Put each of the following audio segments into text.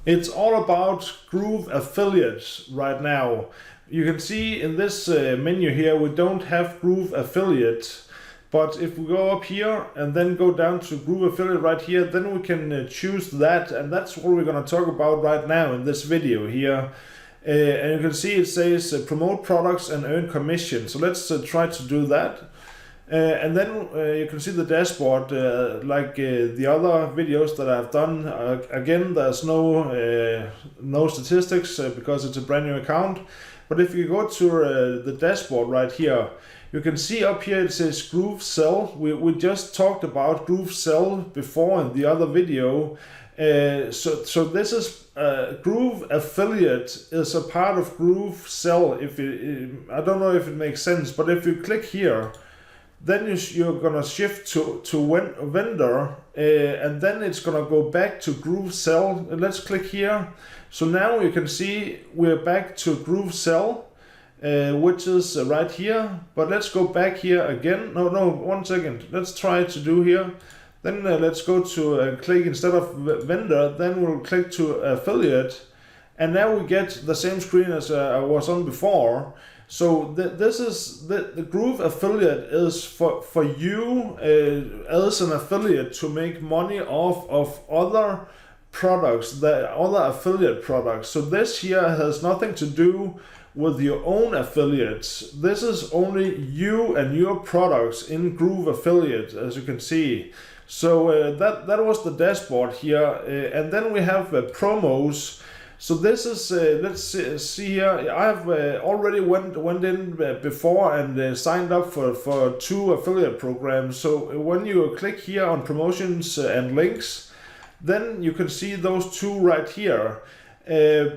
It's all about Groove affiliates right now. You can see in this menu here, we don't have Groove affiliate. But if we go up here and then go down to Groove affiliate right here, then we can choose that. And that's what we're going to talk about right now in this video here. And you can see it says promote products and earn commission. So let's try to do that. And then you can see the dashboard like the other videos that I've done. Again, there's no statistics because it's a brand new account. But if you go to the dashboard right here, you can see up here it says Groove Sell. We just talked about Groove Sell before in the other video. So this is Groove Affiliate is a part of Groove Sell. I don't know if it makes sense, but if you click here, then you're gonna shift to vendor, and then it's gonna go back to Groove Sell. Let's click here. So now you can see we're back to Groove Sell, which is right here. But let's go back here again. No, 1 second. Let's try to do here. Then let's go to click instead of vendor. Then we'll click to affiliate, and now we get the same screen as I was on before. So this is the Groove affiliate is for you as an affiliate to make money off of other products, the other affiliate products. So this here has nothing to do with your own affiliates. This is only you and your products in Groove affiliate, as you can see. So that was the dashboard here, and then we have promos. So this is, let's see here, I have already went in before and signed up for 2 affiliate programs. So when you click here on promotions and links, then you can see those 2 right here.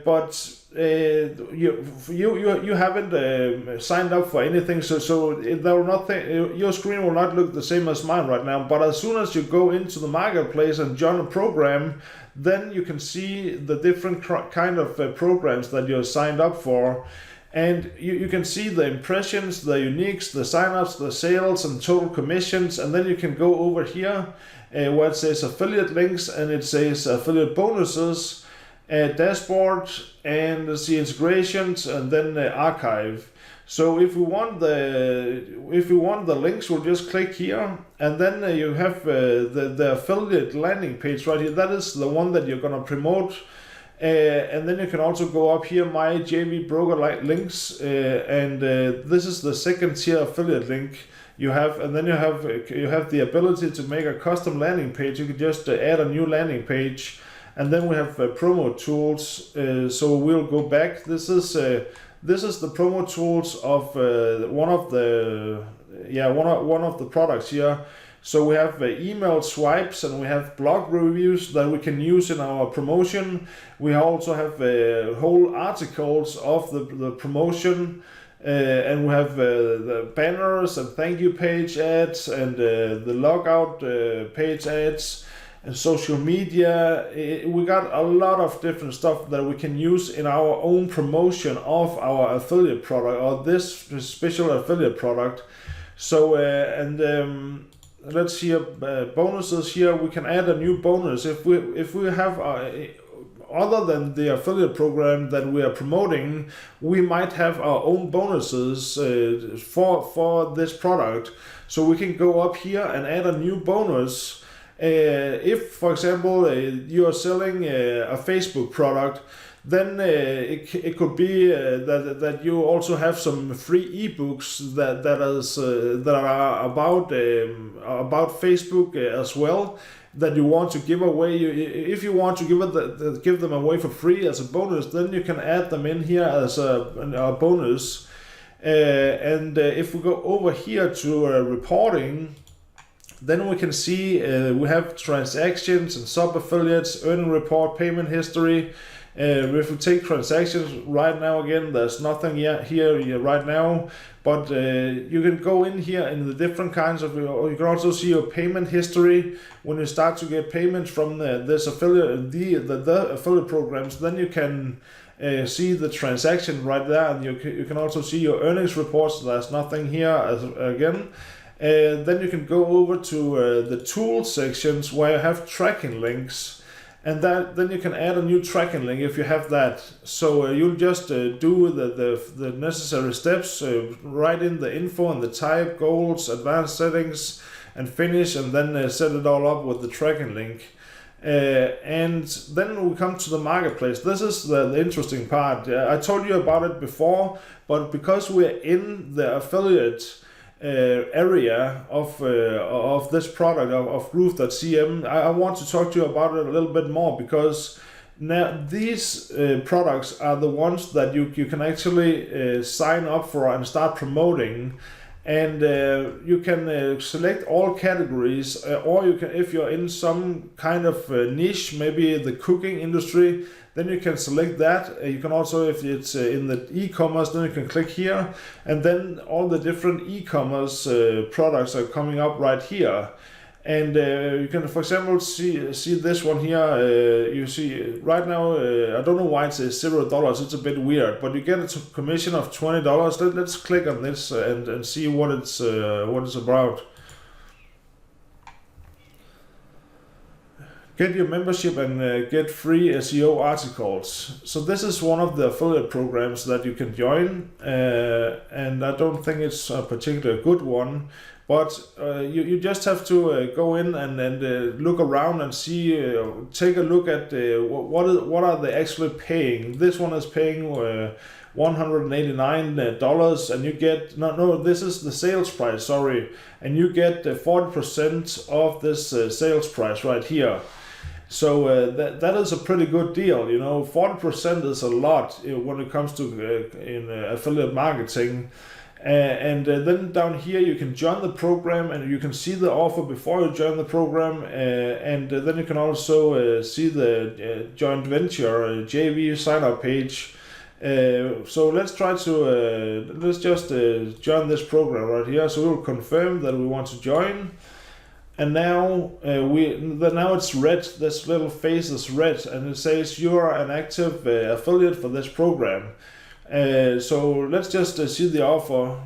But you haven't signed up for anything, so there will nothing. Your screen will not look the same as mine right now. But as soon as you go into the marketplace and join a program, then you can see the different kind of programs that you're signed up for, and you can see the impressions, the uniques, the signups, the sales, and total commissions. And then you can go over here where it says affiliate links, and it says affiliate bonuses. Dashboard, and see integrations, and then archive. So if we want the links, we'll just click here, and then you have the affiliate landing page right here. That is the one that you're gonna promote. And then you can also go up here, my JV broker links, and this is the second tier affiliate link you have, and then you have the ability to make a custom landing page. You can just add a new landing page. And then we have promo tools. So we'll go back. This is the promo tools of one of the products here. So we have email swipes, and we have blog reviews that we can use in our promotion. We also have whole articles of the promotion, and we have the banners and thank you page ads, and the logout page ads. And social media. We got a lot of different stuff that we can use in our own promotion of our affiliate product, or this special affiliate product. So let's see bonuses here. We can add a new bonus if we have other than the affiliate program that we are promoting. We might have our own bonuses for this product. So we can go up here and add a new bonus. If, for example, you are selling a Facebook product, then it could be that you also have some free ebooks that are about Facebook as well, that you want to give away. If you want to give them away for free as a bonus, then you can add them in here as a bonus. And if we go over here to reporting, then we can see we have transactions and sub-affiliates, earning report, payment history. If we take transactions right now, again, there's nothing here right now, but you can go in here in the different kinds of, you can also see your payment history. When you start to get payments from this affiliate, the affiliate programs, then you can see the transaction right there, and you can also see your earnings reports. There's nothing here again. Then you can go over to the tools sections where you have tracking links. and then you can add a new tracking link if you have that. So you'll just do the necessary steps, write in the info and the type, goals, advanced settings, and finish, and then set it all up with the tracking link. And then we come to the marketplace. This is the interesting part. I told you about it before, but because we're in the affiliate area of this product of Groove.cm, I want to talk to you about it a little bit more, because now these products are the ones that you can actually sign up for and start promoting. And you can select all categories, or you can, if you're in some kind of niche, maybe the cooking industry, then you can select that. You can also, if it's in the e-commerce, then you can click here, and then all the different e-commerce products are coming up right here. And you can, for example, see this one here. You see right now, I don't know why it says $0. It's a bit weird, but you get a commission of $20. Let's click on this and see what it's about. Get your membership and get free SEO articles. So this is one of the affiliate programs that you can join, and I don't think it's a particularly good one. But you just have to go in and look around and see, take a look at what are they actually paying. This one is paying $189, and you get no. This is the sales price. Sorry, and you get 40% of this sales price right here. So that is a pretty good deal. 40% is a lot when it comes to in affiliate marketing. And then down here you can join the program, and you can see the offer before you join the program, and then you can also see the joint venture JV sign up page. So let's try to let's just join this program right here. So we'll confirm that we want to join, and now now it's red. This little face is red, and it says you are an active affiliate for this program. So let's just see the offer,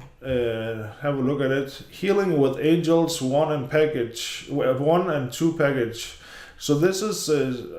have a look at it. Healing with Angels 1 and 2 package. So this is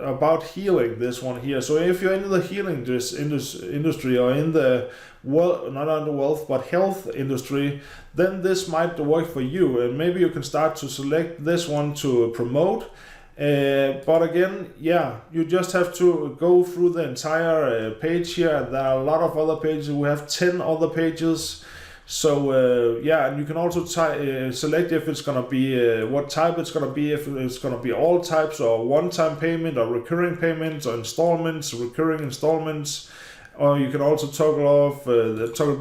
about healing, this one here. So if you're in the healing industry, or in the not under wealth but health industry, then this might work for you, and maybe you can start to select this one to promote. But again, you just have to go through the entire page here. There are a lot of other pages. We have 10 other pages. So and you can also select if it's going to be what type it's going to be, if it's going to be all types, or one-time payment, or recurring payments, or installments, recurring installments. Or you can also toggle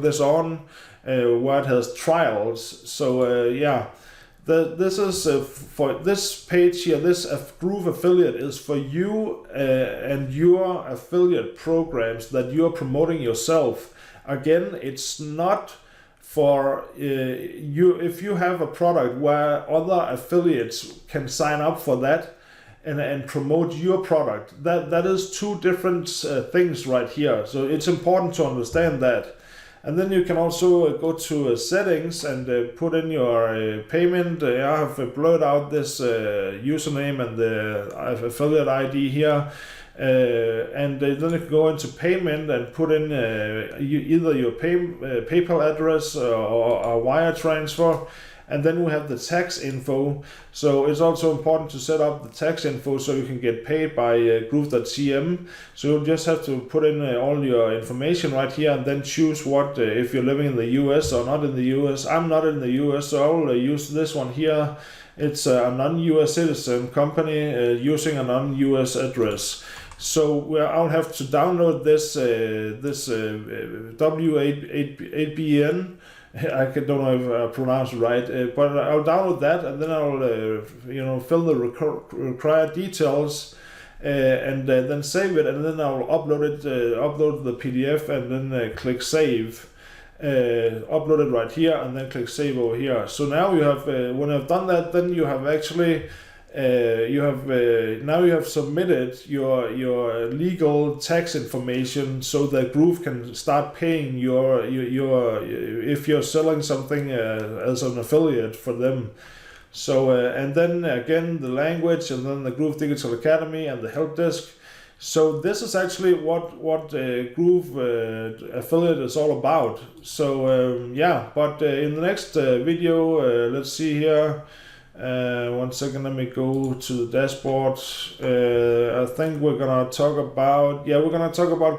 this on where it has trials. So this is for this page here. This Groove affiliate is for you and your affiliate programs that you are promoting yourself. Again, it's not for you. If you have a product where other affiliates can sign up for that and promote your product, that is two different things right here. So it's important to understand that. And then you can also go to settings and put in your payment. I have blurred out this username and the affiliate ID here. And then you can go into payment and put in either your PayPal address or a wire transfer. And then we have the tax info. So it's also important to set up the tax info so you can get paid by Groove.cm. So you just have to put in all your information right here, and then choose what, if you're living in the US or not in the US. I'm not in the US, so I'll use this one here. It's a non-US citizen company using a non-US address. So I'll have to download this W8BN. I don't know if I pronounced it right, but I'll download that, and then I'll fill the required details, and then save it, and then I'll upload the PDF, and then click save. Upload it right here, and then click save over here. So now you have, when I've done that, then you have actually now you have submitted your legal tax information, so that Groove can start paying your if you're selling something as an affiliate for them. So and then again the language, and then the Groove Digital Academy and the help desk. So this is actually what Groove affiliate is all about. So yeah, but in the next video, let's see here. 1 second, let me go to the dashboard. I think we're gonna talk about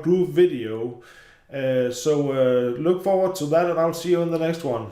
Groove Video. So look forward to that, and I'll see you in the next one.